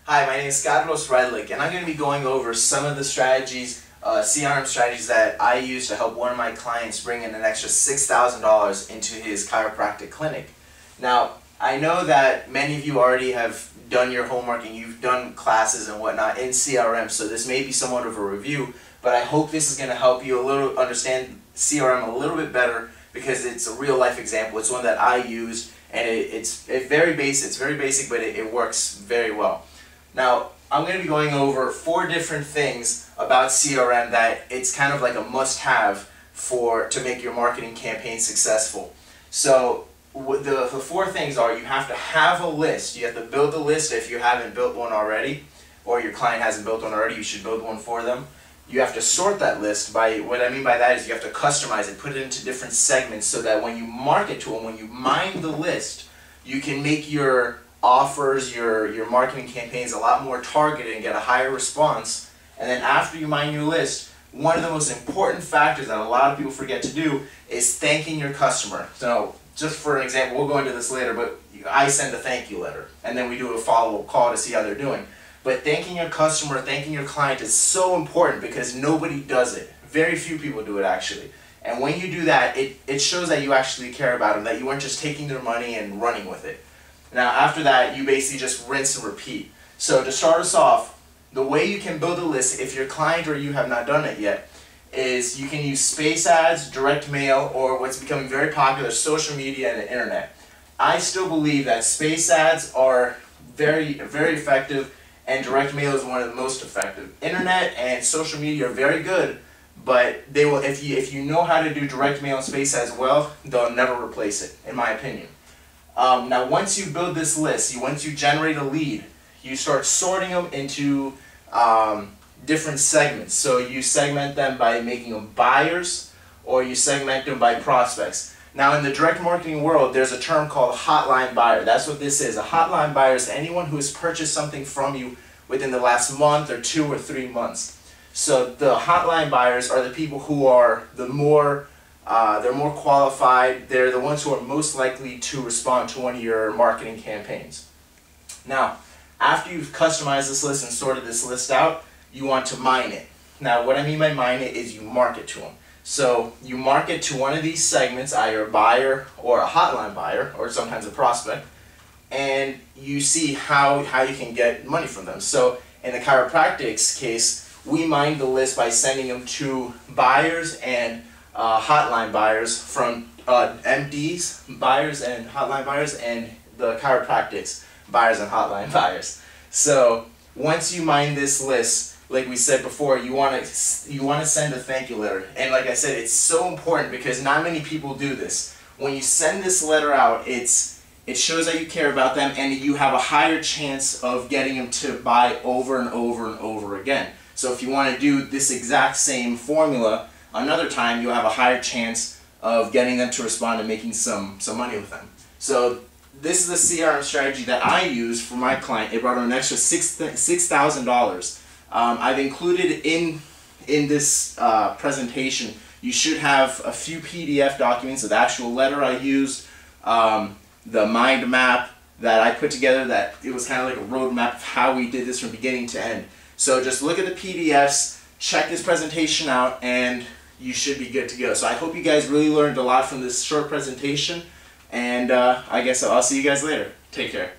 Hi, my name is Carlos Redlick, and I'm going to be going over some of the strategies, CRM strategies that I use to help one of my clients bring in an extra $6,000 into his chiropractic clinic. Now, I know that many of you already have done your homework and you've done classes and whatnot in CRM, so this may be somewhat of a review, but I hope this is going to help you understand CRM a little bit better because it's a real life example. It's one that I use, and it's very basic, but it works very well. Now, I'm going to be going over 4 different things about CRM that it's kind of like a must-have to make your marketing campaign successful. So the 4 things are: you have to have a list. You have to build a list if you haven't built one already, or your client hasn't built one already. You should build one for them. You have to sort that list. What I mean by that is you have to customize it, put it into different segments so that when you market to them, when you mine the list, you can make your offers, your marketing campaigns a lot more targeted and get a higher response. And then after you mine your list, one of the most important factors that a lot of people forget to do is thanking your customer. So just for an example, we'll go into this later, but I send a thank you letter and then we do a follow-up call to see how they're doing. But thanking your customer, thanking your client is so important because nobody does it. Very few people do it actually. And when you do that, it shows that you actually care about them, that you weren't just taking their money and running with it. Now after that, you basically just rinse and repeat. So to start us off, the way you can build a list, if your client or you have not done it yet, is you can use space ads, direct mail, or what's becoming very popular, social media and the internet. I still believe that space ads are very effective, and direct mail is one of the most effective. Internet and social media are very good, but they will, if you know how to do direct mail and space ads well, they'll never replace it, in my opinion. Now once you build this list, once you generate a lead, you start sorting them into different segments. So you segment them by making them buyers, or you segment them by prospects. Now in the direct marketing world, there's a term called hotline buyer. That's what this is. A hotline buyer is anyone who has purchased something from you within the last month or 2 or 3 months. So the hotline buyers are the people who are they're more qualified. They're the ones who are most likely to respond to one of your marketing campaigns. Now, after you've customized this list and sorted this list out, you want to mine it. Now, what I mean by mine it is you market to them. So you market to one of these segments, either a buyer or a hotline buyer, or sometimes a prospect, and you see how you can get money from them. So in the chiropractic's case, we mine the list by sending them to buyers and hotline buyers from MDs, buyers and hotline buyers, and the chiropractics, buyers and hotline buyers. So once you mine this list, like we said before, you want to send a thank you letter. And like I said, it's so important because not many people do this. When you send this letter out, it shows that you care about them, and you have a higher chance of getting them to buy over and over and over again. So if you want to do this exact same formula another time, you'll have a higher chance of getting them to respond and making some money with them. So this is a CRM strategy that I use for my client. It brought him an extra $6,000. I've included in this presentation, you should have a few PDF documents of the actual letter I used, the mind map that I put together, that it was kind of like a roadmap of how we did this from beginning to end. So just look at the PDFs, check this presentation out, and you should be good to go. So I hope you guys really learned a lot from this short presentation, and I guess I'll see you guys later. Take care.